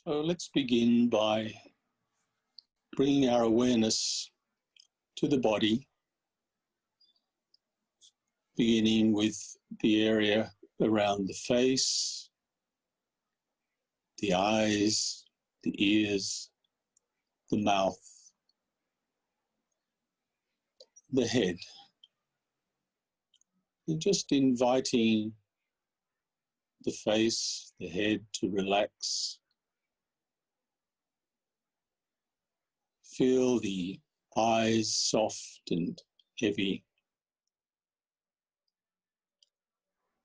So let's begin by bringing our awareness to the body, beginning with the area around the face, the eyes, the ears, the mouth, the head. And just inviting the face, the head to relax. Feel the eyes soft and heavy.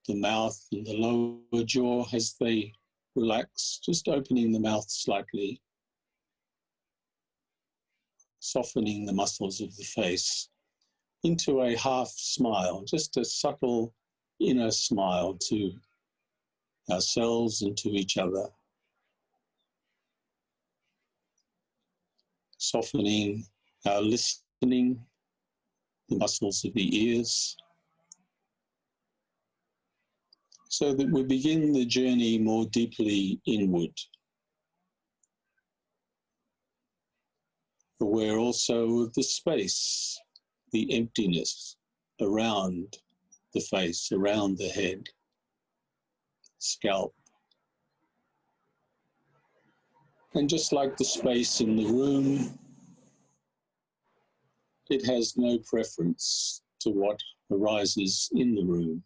The mouth and the lower jaw as they relax, just opening the mouth slightly, softening the muscles of the face into a half smile, just a subtle inner smile to ourselves and to each other. Softening our listening, the muscles of the ears, so that we begin the journey more deeply inward. Aware also of the space, the emptiness around the face, around the head, scalp. And just like the space in the room, it has no preference to what arises in the room.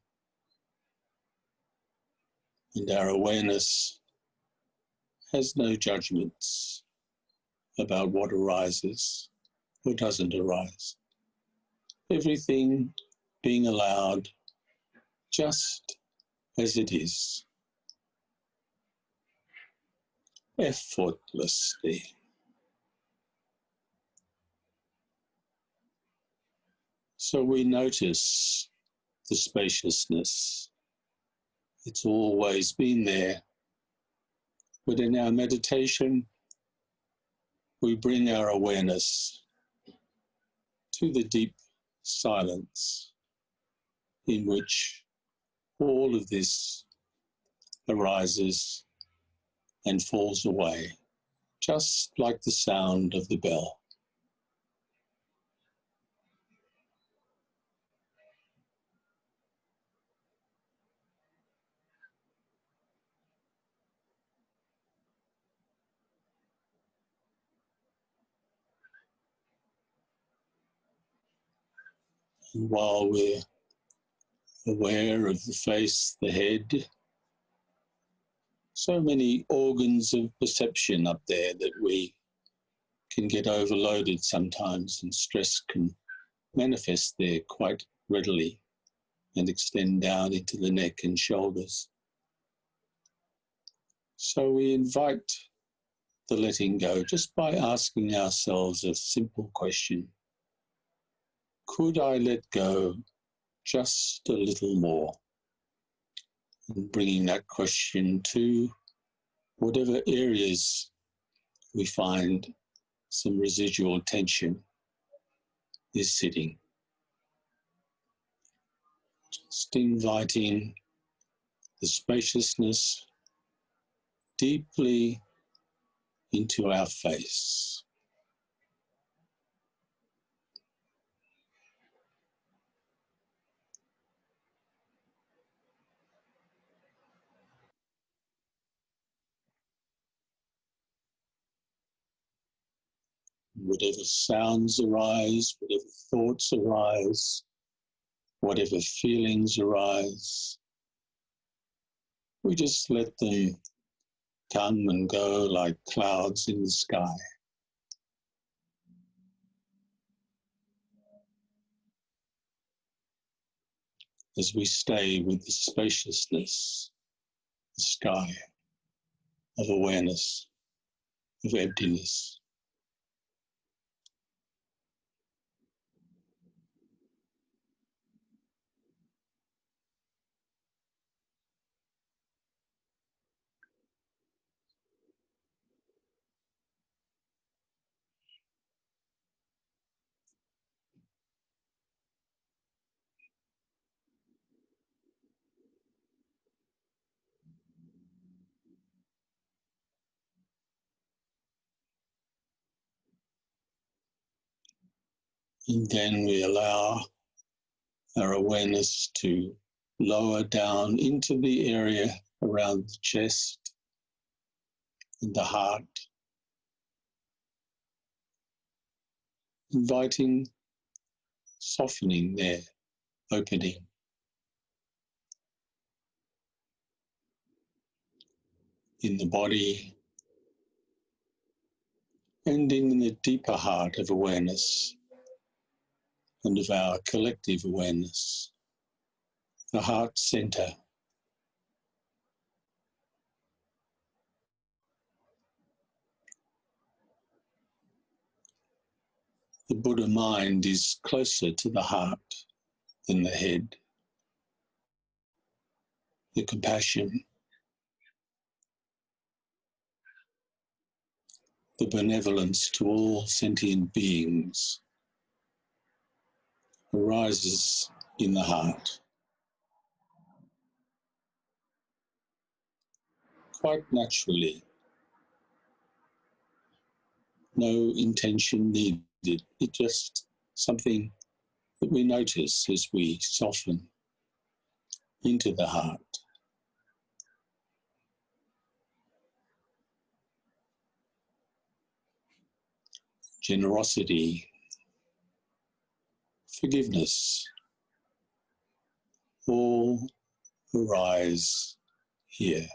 And our awareness has no judgments about what arises or doesn't arise. Everything being allowed just as it is, effortlessly. So we notice the spaciousness. It's always been there. But in our meditation, we bring our awareness to the deep silence in which all of this arises and falls away, just like the sound of the bell. And while we're aware of the face, the head, so many organs of perception up there that we can get overloaded sometimes, and stress can manifest there quite readily and extend down into the neck and shoulders. So we invite the letting go just by asking ourselves a simple question. Could I let go just a little more? And bringing that question to whatever areas we find some residual tension is sitting. Just inviting the spaciousness deeply into our face. Whatever sounds arise, whatever thoughts arise, whatever feelings arise, we just let them come and go like clouds in the sky. As we stay with the spaciousness, the sky of awareness, of emptiness. And then we allow our awareness to lower down into the area around the chest and the heart, inviting softening there, opening. In the body and in the deeper heart of awareness and of our collective awareness, the heart center. The Buddha mind is closer to the heart than the head. The compassion, the benevolence to all sentient beings arises in the heart. Quite naturally, no intention needed. It's just something that we notice as we soften into the heart. Generosity, forgiveness, all arise here.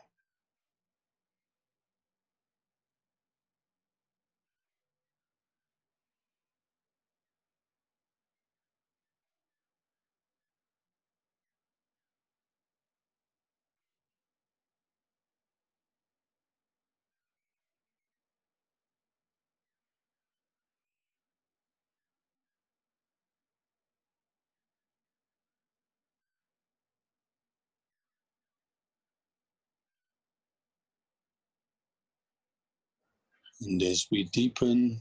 And as we deepen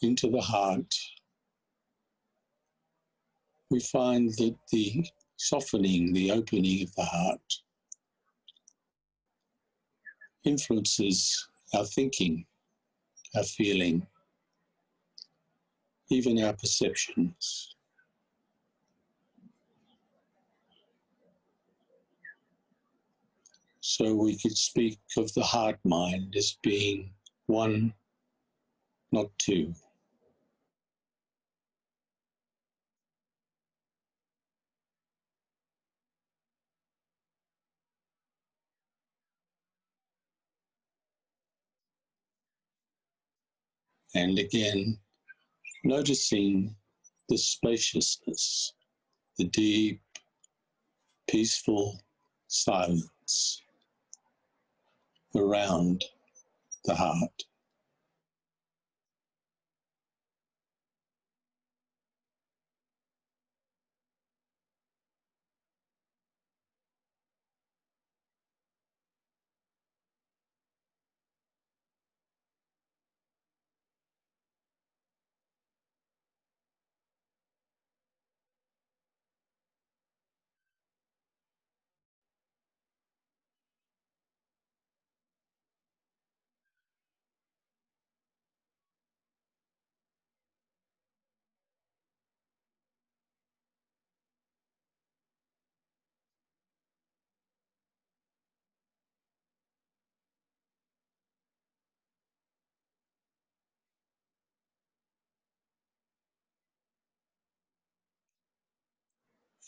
into the heart, we find that the softening, the opening of the heart influences our thinking, our feeling, even our perceptions. So we could speak of the heart mind as being one, not two. And again, noticing the spaciousness, the deep, peaceful silence around the heart.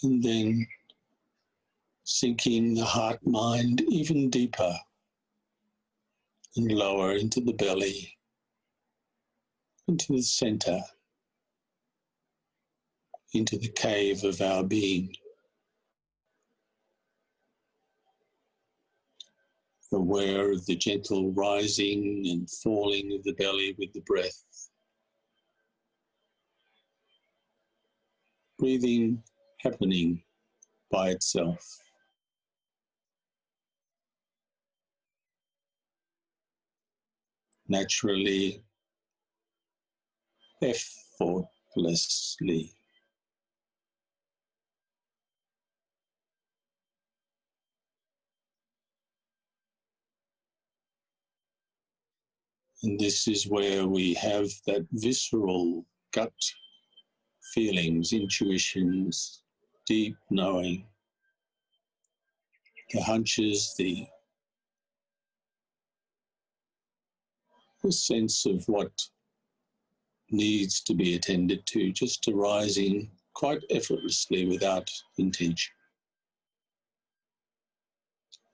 And then sinking the heart mind even deeper and lower into the belly, into the center, into the cave of our being, aware of the gentle rising and falling of the belly with the breath. Breathing happening by itself. Naturally, effortlessly. And this is where we have that visceral gut feelings, intuitions, deep knowing, the hunches, the sense of what needs to be attended to, just arising quite effortlessly without intention,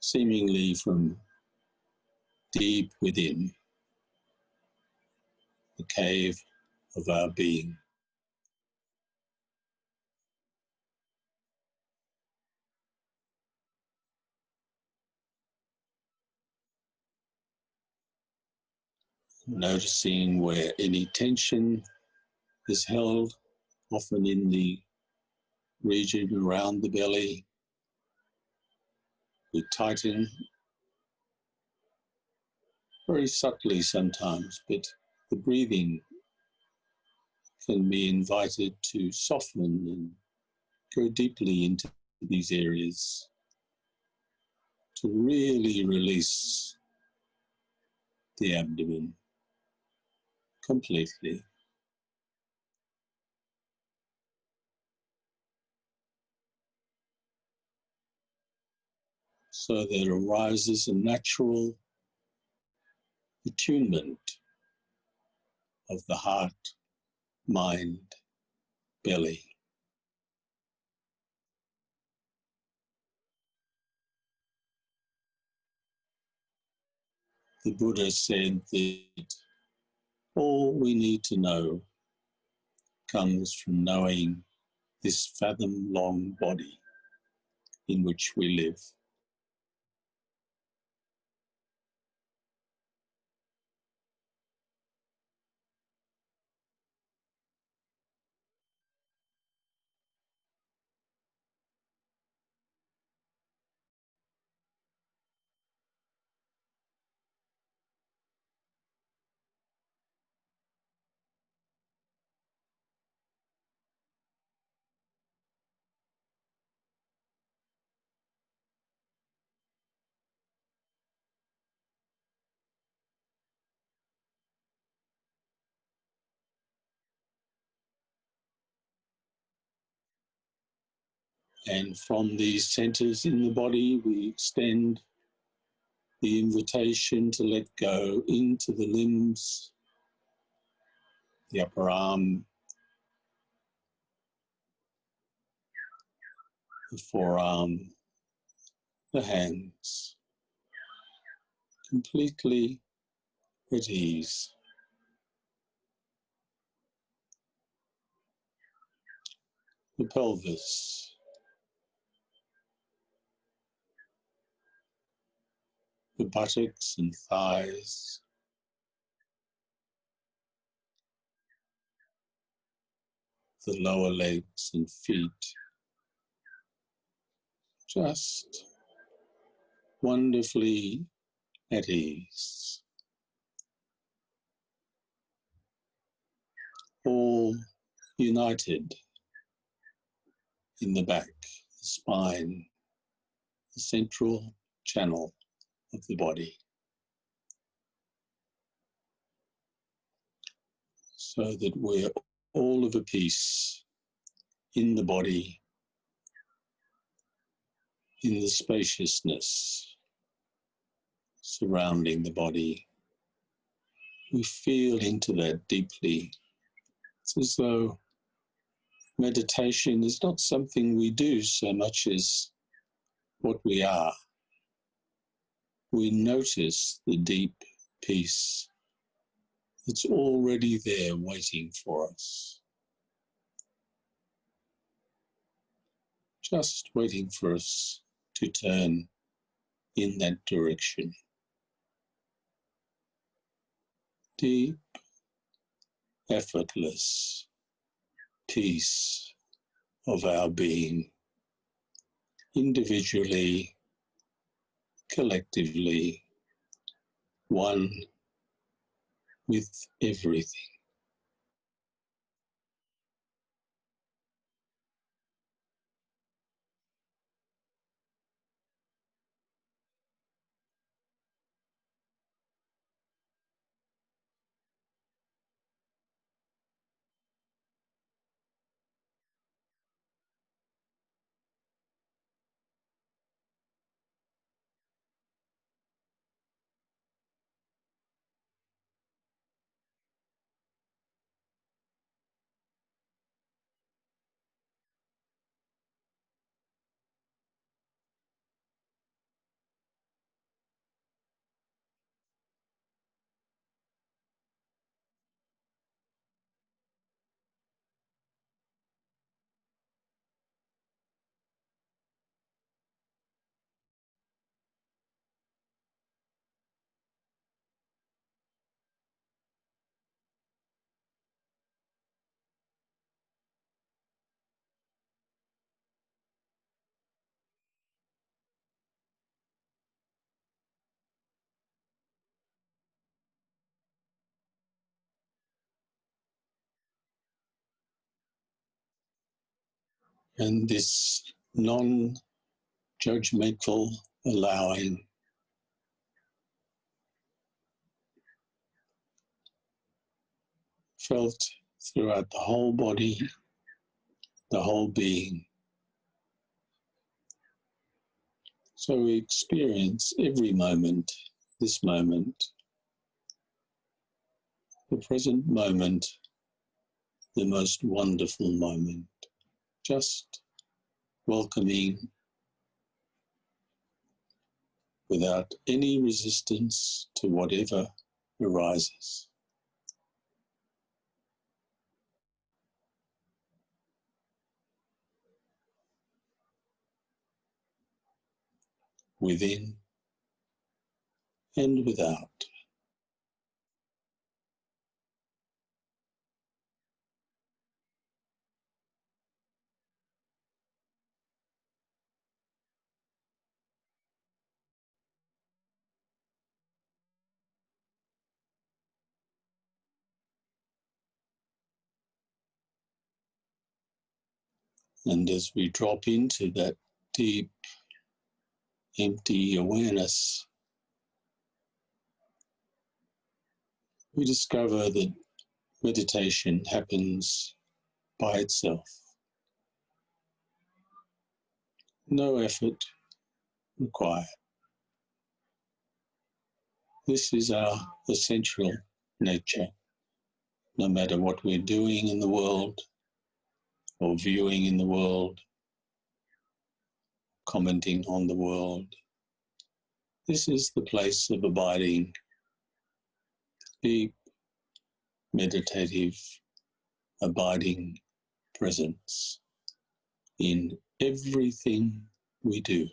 seemingly from deep within the cave of our being. Noticing where any tension is held, often in the region around the belly. We tighten very subtly sometimes, but the breathing can be invited to soften and go deeply into these areas to really release the abdomen completely. So there arises a natural attunement of the heart, mind, belly. The Buddha said that all we need to know comes from knowing this fathom-long body in which we live. And from these centers in the body, we extend the invitation to let go into the limbs, the upper arm, the forearm, the hands, completely at ease. The pelvis, the buttocks and thighs, the lower legs and feet, just wonderfully at ease. All united in the back, the spine, the central channel of the body, so that we're all of a piece in the body, in the spaciousness surrounding the body. We feel into that deeply. It's as though meditation is not something we do so much as what we are. We notice the deep peace that's already there waiting for us, just waiting for us to turn in that direction. Deep, effortless peace of our being, individually, collectively, one with everything. And this non-judgmental allowing felt throughout the whole body, the whole being. So we experience every moment, this moment, the present moment, the most wonderful moment, just welcoming without any resistance to whatever arises. Within and without. And as we drop into that deep, empty awareness, we discover that meditation happens by itself. No effort required. This is our essential nature, no matter what we're doing in the world or viewing in the world, commenting on the world. This is the place of abiding, deep, meditative, abiding presence in everything we do.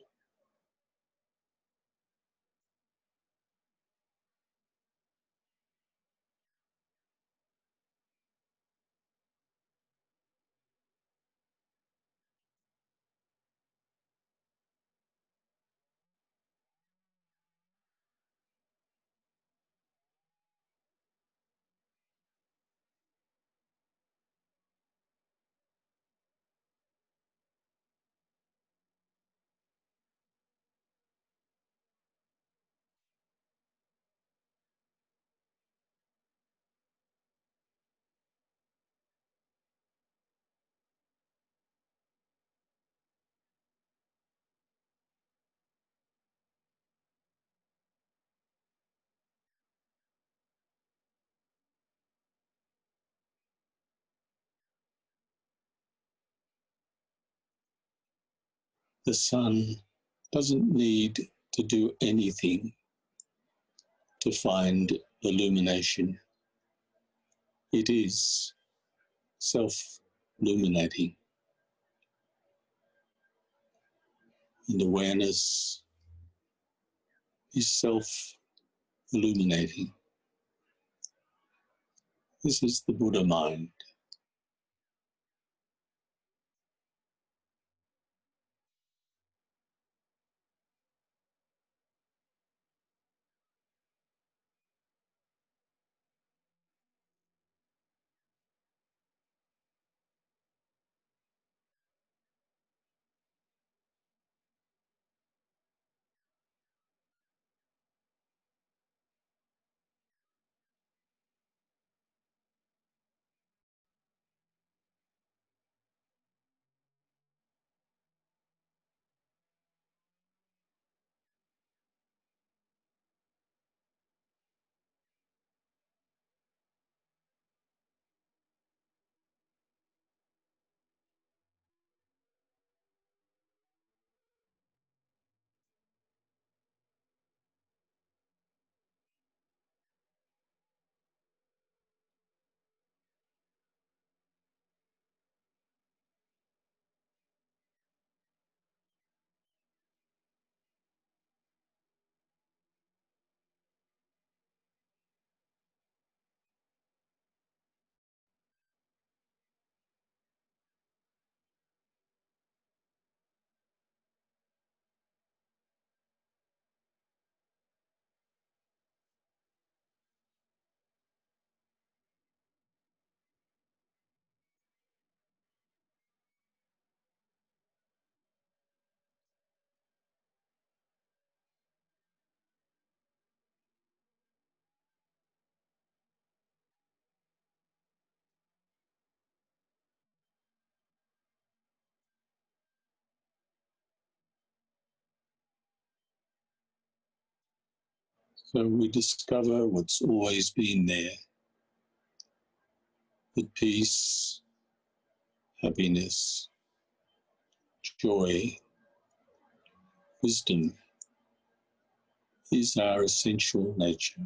The sun doesn't need to do anything to find illumination. It is self-illuminating, and awareness is self-illuminating. This is the Buddha mind. So we discover what's always been there, that peace, happiness, joy, wisdom is our essential nature.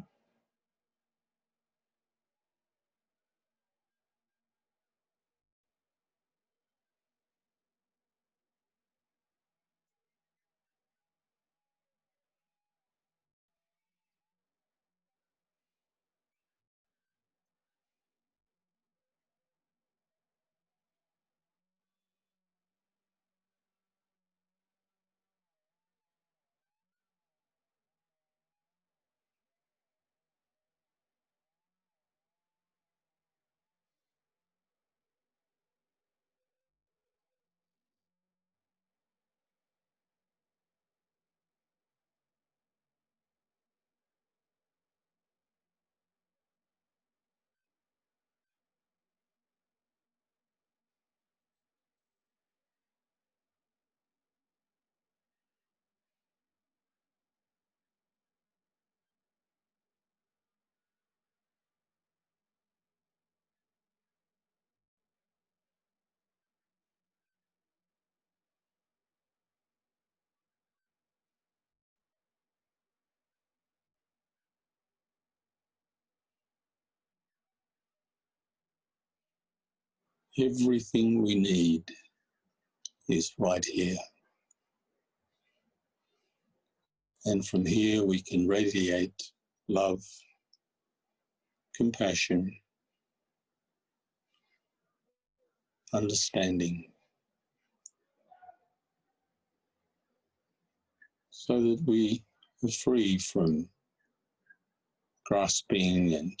Everything we need is right here. And from here we can radiate love, compassion, understanding, so that we are free from grasping and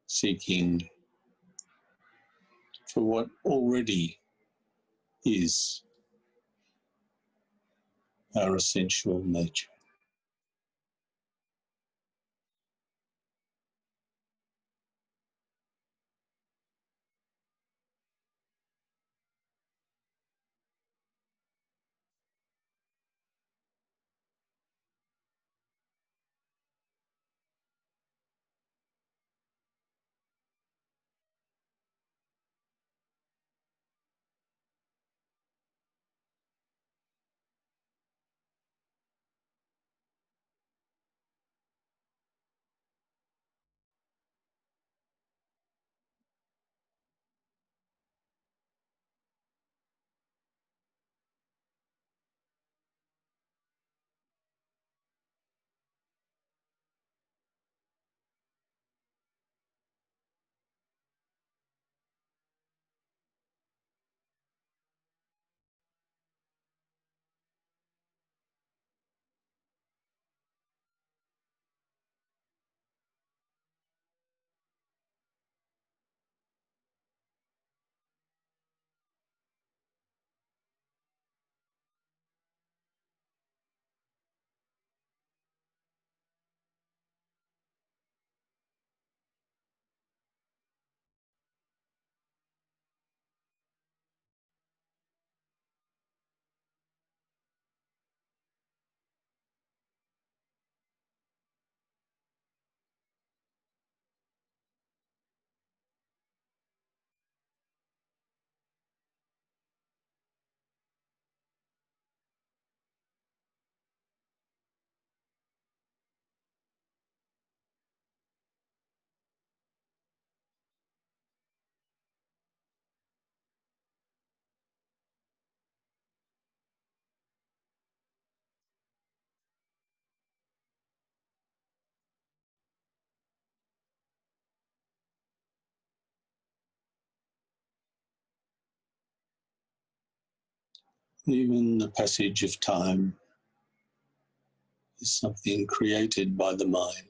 seeking for what already is our essential nature. Even the passage of time is something created by the mind.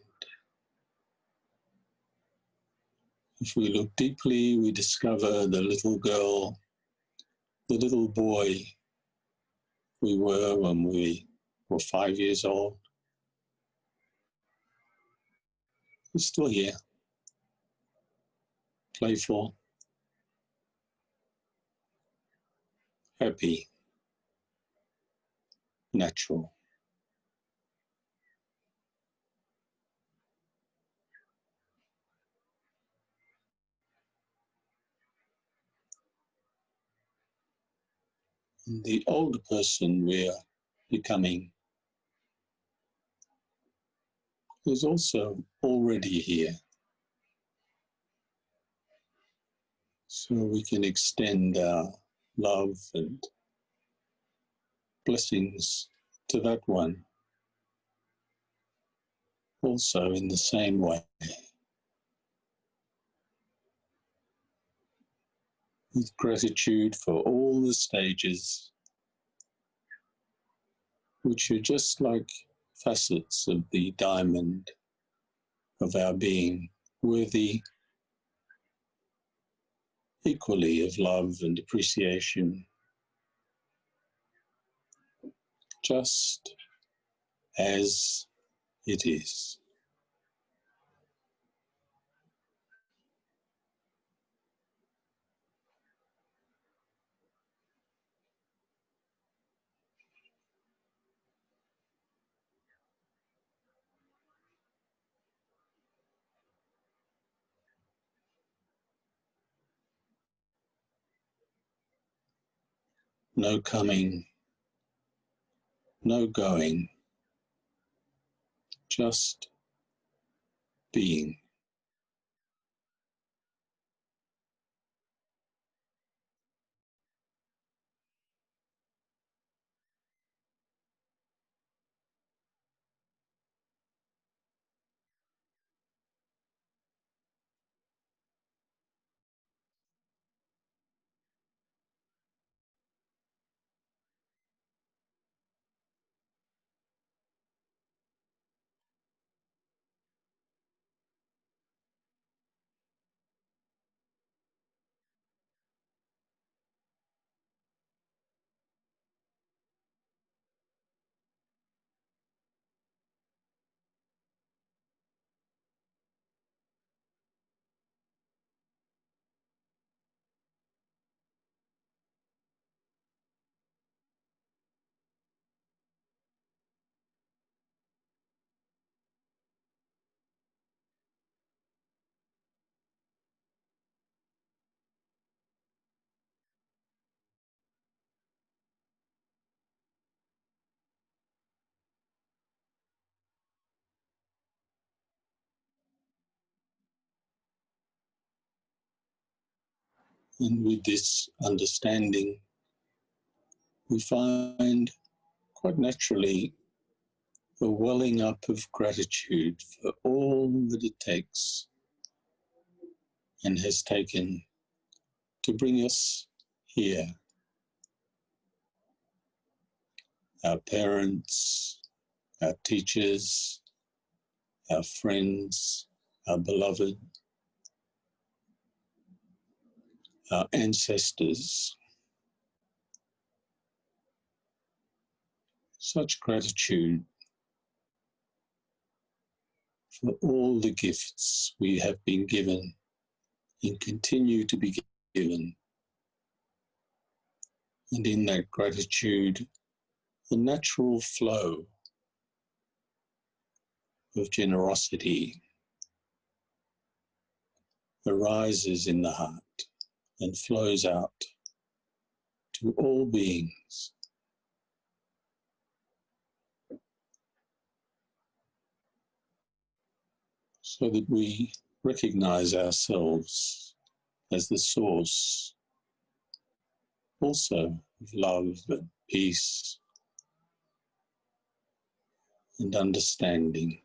If we look deeply, we discover the little girl, the little boy we were when we were 5 years old. He's still here, playful, happy, natural. The older person we're becoming is also already here, so we can extend our love and blessings to that one also in the same way, with gratitude for all the stages, which are just like facets of the diamond of our being, worthy equally of love and appreciation, just as it is. No coming, no going, just being. And with this understanding, we find quite naturally a welling up of gratitude for all that it takes and has taken to bring us here. Our parents, our teachers, our friends, our beloved, our ancestors. Such gratitude for all the gifts we have been given and continue to be given. And in that gratitude, the natural flow of generosity arises in the heart and flows out to all beings, so that we recognize ourselves as the source also of love and peace and understanding.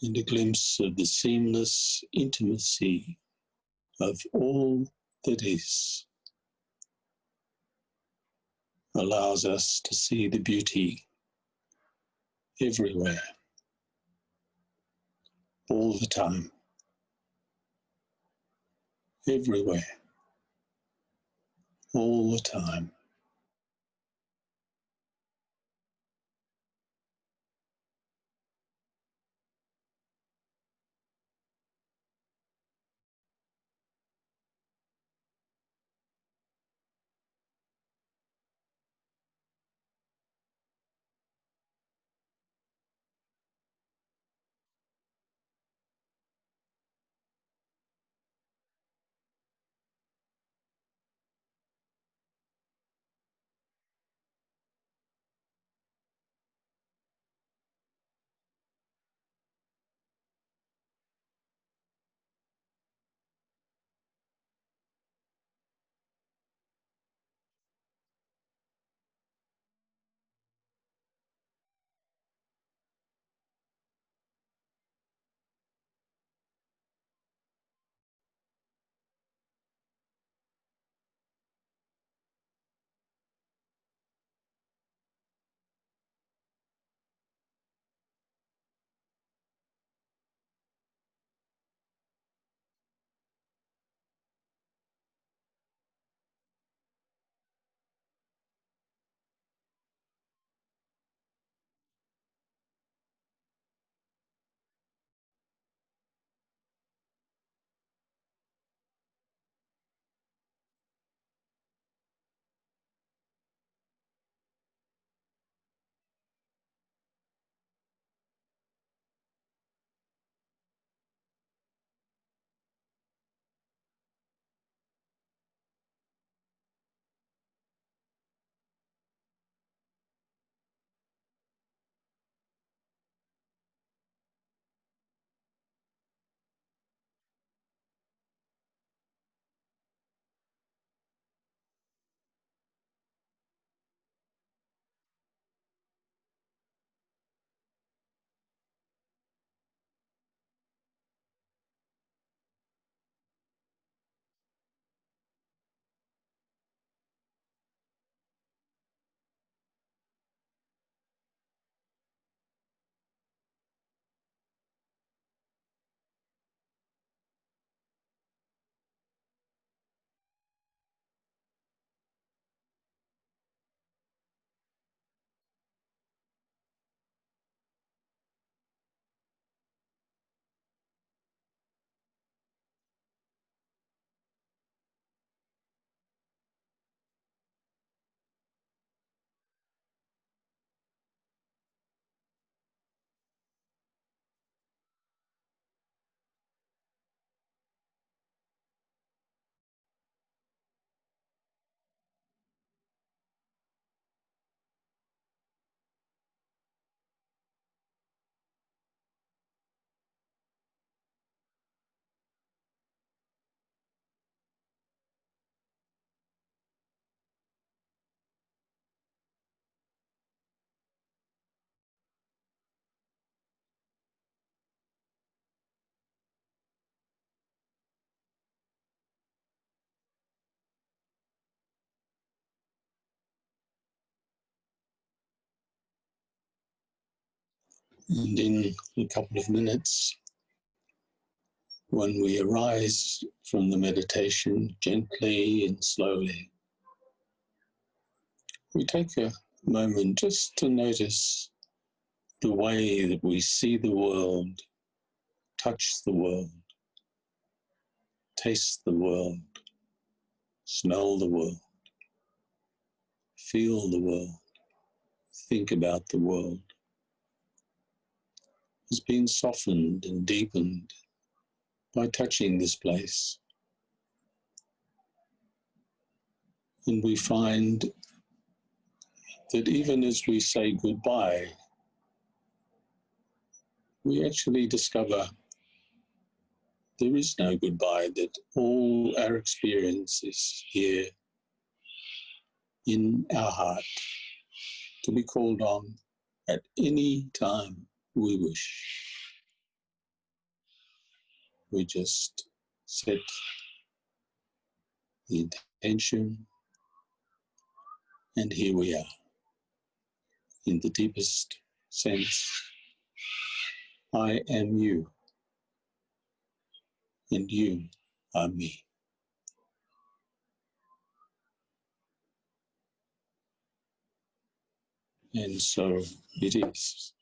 And a glimpse of the seamless intimacy of all that is, allows us to see the beauty everywhere, all the time, everywhere, all the time. And in a couple of minutes, when we arise from the meditation gently and slowly, we take a moment just to notice the way that we see the world, touch the world, taste the world, smell the world, feel the world, think about the world, has been softened and deepened by touching this place. And we find that even as we say goodbye, we actually discover there is no goodbye, that all our experience is here in our heart to be called on at any time we wish. We just sit the intention, and here we are. In the deepest sense, I am you, and you are me. And so it is.